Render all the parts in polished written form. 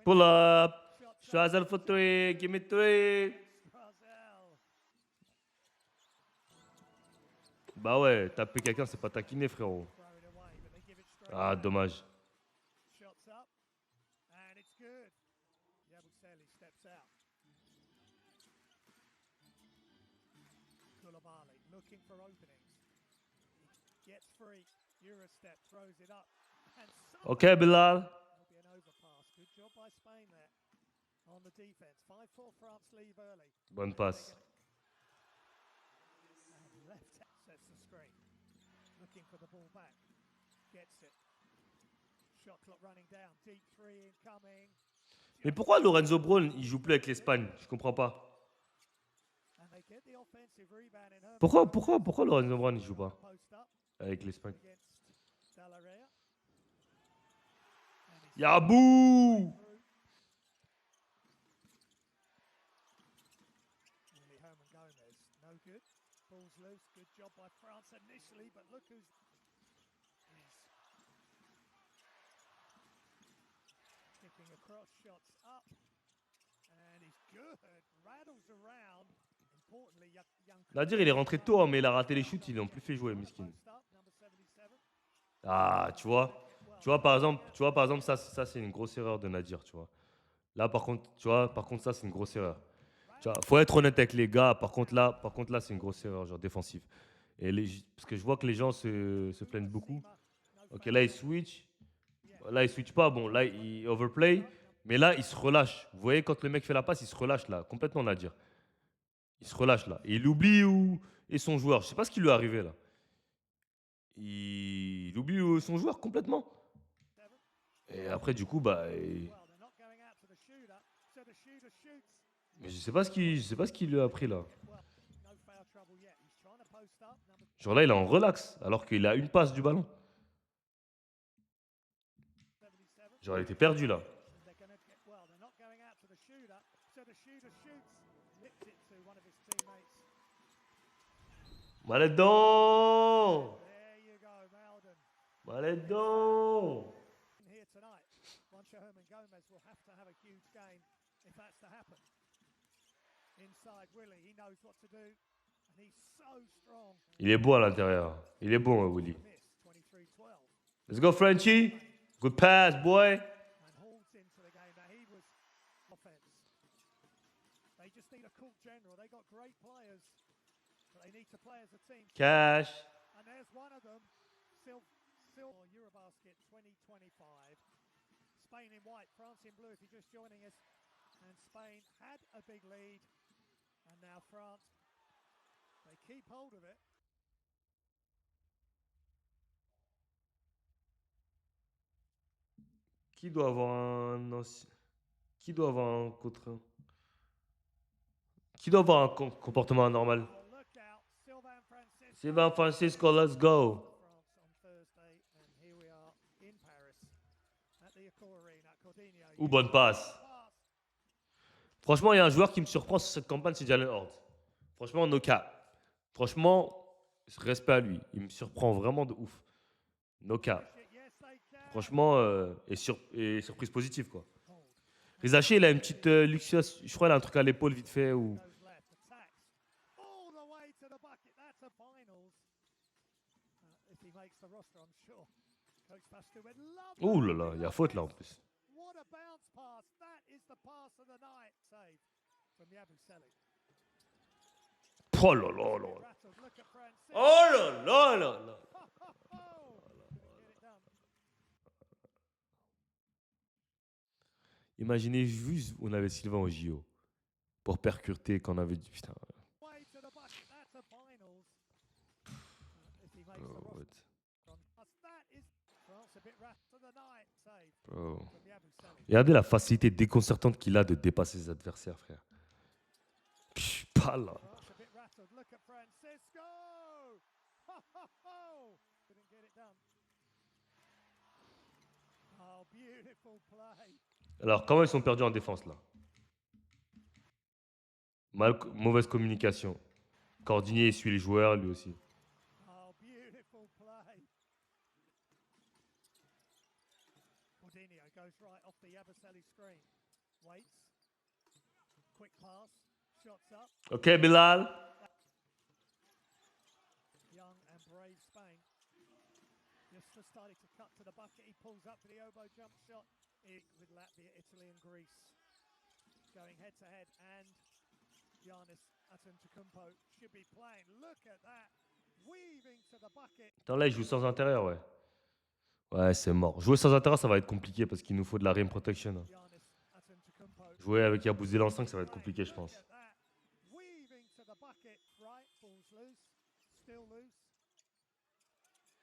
Pull up. Strazel for three. Give me three. Bah ouais, taper quelqu'un, c'est pas taquiner, frérot. Ah, dommage. Ok, Bilal. Bonne passe. Mais pourquoi Lorenzo Brown, il joue plus avec l'Espagne? Je comprends pas. Pourquoi Lorenzo Brown, il joue pas avec l'Espagne? Yabou! Nadir, il est rentré tôt, hein, mais il a raté les shoots, ils l'ont plus fait jouer, miskin. Ah, tu vois, par exemple, ça c'est une grosse erreur de Nadir, tu vois. Là, par contre, tu vois, par contre, ça c'est une grosse erreur. Tu vois, faut être honnête avec les gars. Par contre, là, c'est une grosse erreur, genre défensive. Parce que je vois que les gens se plaignent beaucoup. Ok, là, il switch. Là, il switch pas. Bon, là, il overplay. Mais là, il se relâche. Vous voyez, quand le mec fait la passe, il se relâche là. Complètement Nadir. Il se relâche là. Et il oublie où est son joueur. Je sais pas ce qui lui est arrivé là. Il oublie où est son joueur complètement. Et après, du coup, bah. Mais je sais pas ce qu'il lui a appris là. Genre là, il est en relax, alors qu'il a une passe du ballon. Genre, il était perdu là. Maledon! Maledon! Il est beau à l'intérieur. Il est bon, Willy. Let's go, Frenchie. Good pass, boy. Cash. Qui doit avoir un ancien... Qui doit avoir un contre... Qui doit avoir un comportement anormal? Sylvain Francisco, let's go. Ou bonne passe. Franchement, il y a un joueur qui me surprend sur cette campagne, c'est Jalen Hort. Franchement, no cap. Franchement, respect à lui. Il me surprend vraiment de ouf. No cap. Franchement, et surprise positive, quoi. Rizaché, il a une petite luxueuse. Je crois qu'il a un truc à l'épaule vite fait. Ou... Ouh là là, il y a faute là en plus. Oh là là là. Oh là là là là. Imaginez juste, on avait Sylvain au JO pour percuter quand on avait dit putain. Bro, what? Bro. Regardez la facilité déconcertante qu'il a de dépasser ses adversaires, frère. Psh, pas là. Alors, comment ils sont perdus en défense là? Mauvaise communication. Cordinier suit les joueurs, lui aussi. Ok, Bilal. Young and brave Spain. Just starting to cut to the bucket. He pulls up for the elbow jump shot with Latvia, Italy, and Greece going head to head. And Giannis Antetokounmpo should be playing. Look at that, weaving to the bucket. Attends, là, il joue sans intérieur, ouais. Ouais, c'est mort. Jouer sans intérieur, ça va être compliqué parce qu'il nous faut de la rim protection. Giannis Antetokounmpo. Jouer avec Yabusele en 5, ça va être compliqué, je pense. Weaving to the bucket, right? Ball's loose, still loose.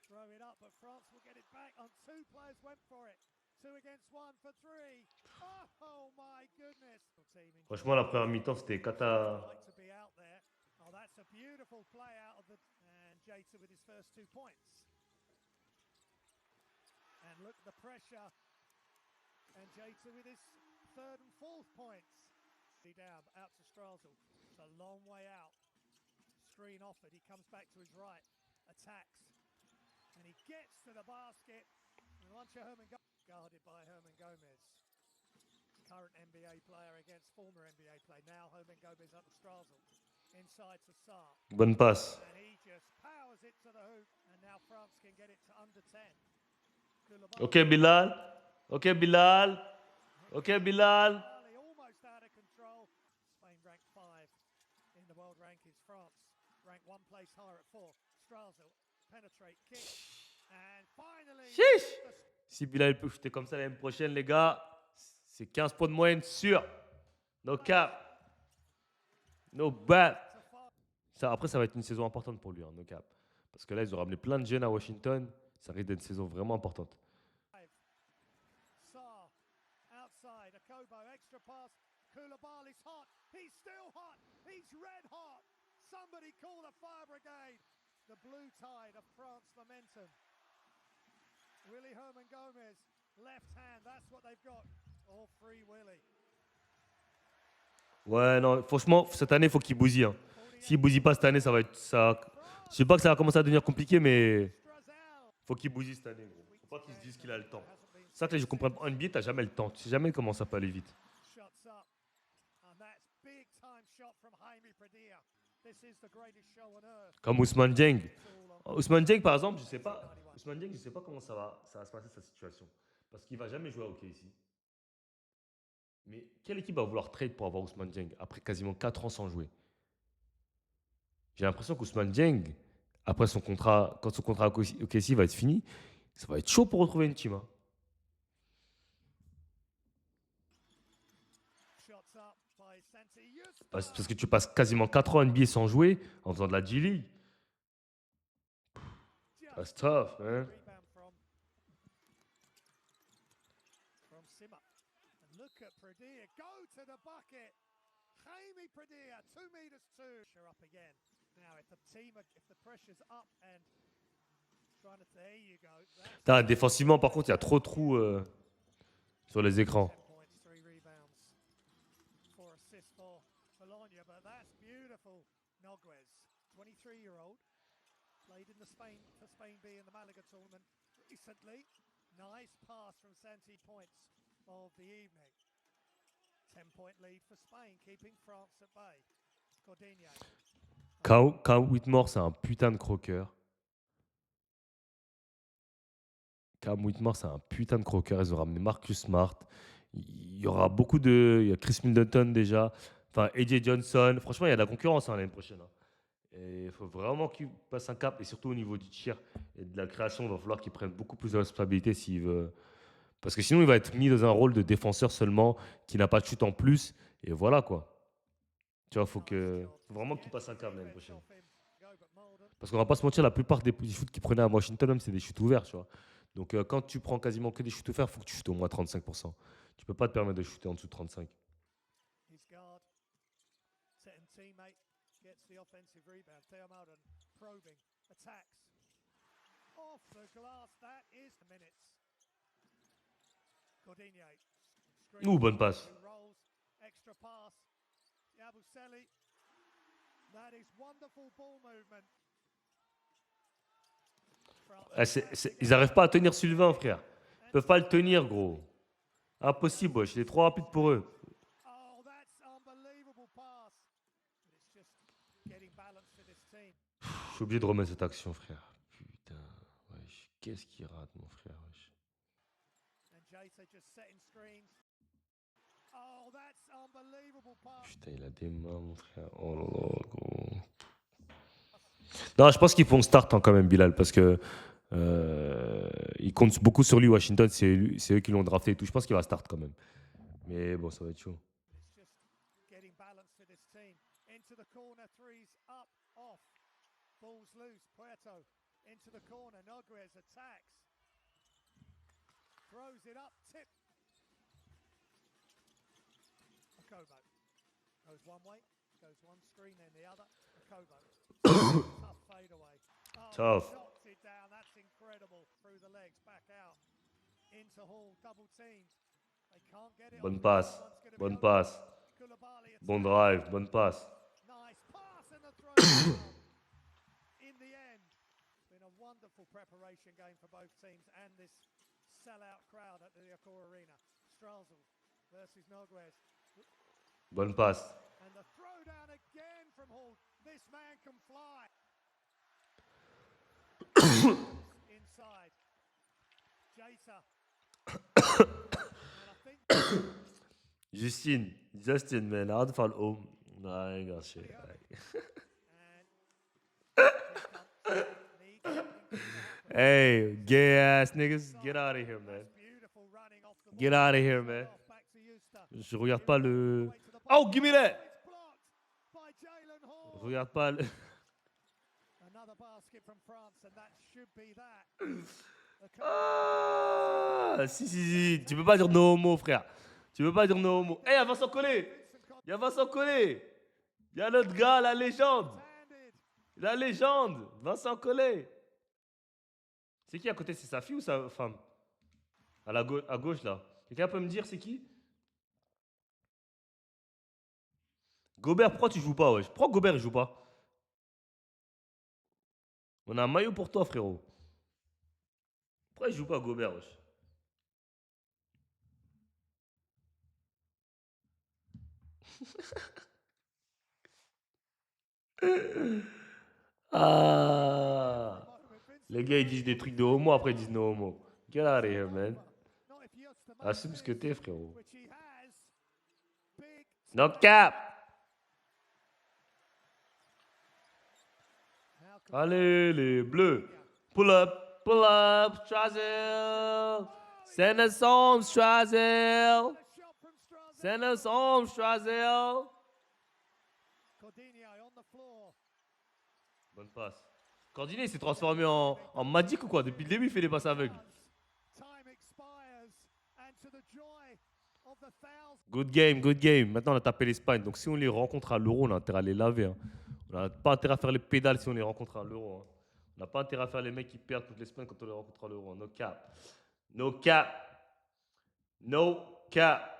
Throw it up, but France will get it back. On two players went for it. 2 against 1 for 3. Oh my goodness. Franchement, la première mi-temps, c'était cata. Like to be out there. Oh, that's a beautiful play out of the and Jata with his first 2 points. And look at the pressure. And Jata with his third and fourth points. Down out to Strasel. It's a long way out. Screen offered. He comes back to his right. Attacks. And he gets to the basket. And Lancha Herman guarded by Herman Gomez. Current NBA player against former NBA player. Now Herman Gomez up to Strasel. Inside to Saar. Bonne passe. And he just powers it to the hoop. And now France can get it to under 10. Ok, Bilal. Ok, Bilal. Ok, Bilal. Almost out of control. Spain ranked 5 in the world rankings. France ranked 1 place higher at 4. Strasel penetrate, kick. And finally. Chiche. Si Bilal peut shooter comme ça l'année prochaine, les gars, c'est 15 points de moyenne sûr. No cap. No bad. Ça, après, ça va être une saison importante pour lui, hein, no cap. Parce que là, ils ont ramené plein de jeunes à Washington. Ça risque d'être une saison vraiment importante. Saar outside, Akobo, extra pass. Koulibaly's hot. He's still hot. He's red hot. Somebody call the fire brigade. The blue tide of France momentum. Willy Herman Gomez, left hand, that's what they've got. All free Willy. Ouais, non, franchement, cette année, il faut qu'il bousille. Hein. S'il bousille pas cette année, ça va être. Ça... Je sais pas que ça va commencer à devenir compliqué, mais faut qu'il bousille cette année. Gros. Faut pas qu'il se dise qu'il a le temps. C'est ça que je comprends. En NBA, t'as jamais le temps. Tu sais jamais comment ça peut aller vite. Comme Ousmane Dieng. Ousmane Dieng, par exemple, je sais pas. Ousmane Dieng, je sais pas comment ça va se passer sa situation. Parce qu'il va jamais jouer à hockey ici. Mais quelle équipe va vouloir trade pour avoir Ousmane Dieng après quasiment 4 ans sans jouer? J'ai l'impression qu'Ousmane Dieng, après son contrat, quand son contrat au OKC va être fini, ça va être chaud pour retrouver une team. Hein. Parce que tu passes quasiment 4 ans en NBA sans jouer, en faisant de la G-League. That's tough, man. Look at Pradilla, go to the bucket. Jaime Pradilla, 2 meters 2. Up again. Now, if the pressure's up and trying to, there you go. Putain, défensivement, par contre, il y a trop de trous sur les écrans. 10 points, 3 rebounds, 4 assists for Bologna, but that's beautiful. Noguez, 23-year-old, played in for Spain B in the Malaga tournament recently. Nice pass from Santi Points of the evening. 10-point lead for Spain, keeping France at bay. Cordinho. Cam Whitmore, c'est un putain de croqueur. Cam Whitmore, c'est un putain de croqueur. Ils ont ramené Marcus Smart. Il y aura beaucoup de... Il y a Chris Middleton déjà. Enfin, AJ Johnson. Franchement, il y a de la concurrence l'année prochaine. Hein. Et il faut vraiment qu'il passe un cap. Et surtout au niveau du tir et de la création, il va falloir qu'il prenne beaucoup plus de responsabilité s'il veut... Parce que sinon, il va être mis dans un rôle de défenseur seulement, qui n'a pas de shoot en plus. Et voilà, quoi. Tu vois, faut vraiment qu'il passe un câble l'année prochaine. Parce qu'on va pas se mentir, la plupart des shoots qu'il prenait à Washington, même, c'est des shoots ouverts, tu vois. Donc, quand tu prends quasiment que des shoots ouverts, il faut que tu shootes au moins 35%. Tu peux pas te permettre de shooter en dessous de 35%. Ouh, bonne passe. Ils n'arrivent pas à tenir Sylvain, frère. Ils peuvent pas le tenir, gros. Impossible, wesh. Il est trop rapide pour eux. Oh, that's unbelievable pass. But it's just getting balance for this team. Je suis obligé de remettre cette action, frère. Putain, wesh. Qu'est-ce qu'il rate, mon frère, wesh. And Jata just setting screens. Oh, that's unbelievable pass. Putain, il a des mains, mon frère. Oh là là, gros. Non, je pense qu'ils font start hein, quand même, Bilal, parce que ils comptent beaucoup sur lui, Washington. C'est eux qui l'ont drafté et tout. Je pense qu'il va start quand même. Mais bon, ça va être chaud. It's just getting balance for this team. Into the corner, threes up, off. Balls loose. Puerto into the corner. Noguez attacks. Throws it up, tip. Okobo goes one way, goes one screen, then the other. Okobo. Tough fadeaway. Oh, Tough. knocks it down. That's incredible. Through the legs, back out. Into Hall, double teamed. They can't get it. Bonne off. passe. One's gonna be Bonne open. passe. Koulibaly Bon attacks. drive. Bonne passe. Nice pass and the throw down. In the end, it's been a wonderful preparation game for both teams and this sellout crowd at the Accor Arena. Strasel versus Noguez. Bonne passe. And the throw down again from Hall. This man can fly. Inside. Jata. And I think Justin, man. Hard to fall. Oh, no, I ain't got shit. and needs something good to happen. Hey, gay ass niggas, get out of here, man. Beautiful running off the Get ball. out of here, man. Off back to Eusta. Je regarde pas le. Way to the Oh, ball. give me that! It's blocked by Jalen Je Hall. regarde pas le. Another basket from France, and that should be that. Ah, si. Tu peux pas dire no homo, frère. Tu peux pas dire no homo. Hey, y'a Vincent Collet! Y'a Vincent Collet! Y'a notre gars, la légende! Handed. La légende! Vincent Collet! C'est qui à côté? C'est sa fille ou sa femme? À gauche, là. Quelqu'un peut me dire c'est qui? Gobert, pourquoi tu joues pas, wesh? Pourquoi Gobert il joue pas? On a un maillot pour toi, frérot. Pourquoi il joue pas Gobert, wesh? Ah! Les gars, ils disent des trucs de homo, après ils disent no homo. Get out of here, man. Not if Eusta makes Assume ce que this, t'es, frérot. which he has. Big No cap! How can Allez, les bleus. Pull up, Strazel. Send us home, Strazel. a shot from Strasbourg. Send us home, Strazel. Cordinier on the floor. Bonne passe. Cordinet s'est transformé en Magic ou quoi? Depuis le début, il fait des passes aveugles. Time expires, and to the joy of the thousands. Good game, good game. Maintenant, on a tapé l'Espagne. Donc, si on les rencontre à l'Euro, on a intérêt à les laver. Hein. On n'a pas intérêt à faire les pédales si on les rencontre à l'Euro. Hein. On n'a pas intérêt à faire les mecs qui perdent toute l'Espagne quand on les rencontre à l'Euro. Hein. No cap. No cap. No cap.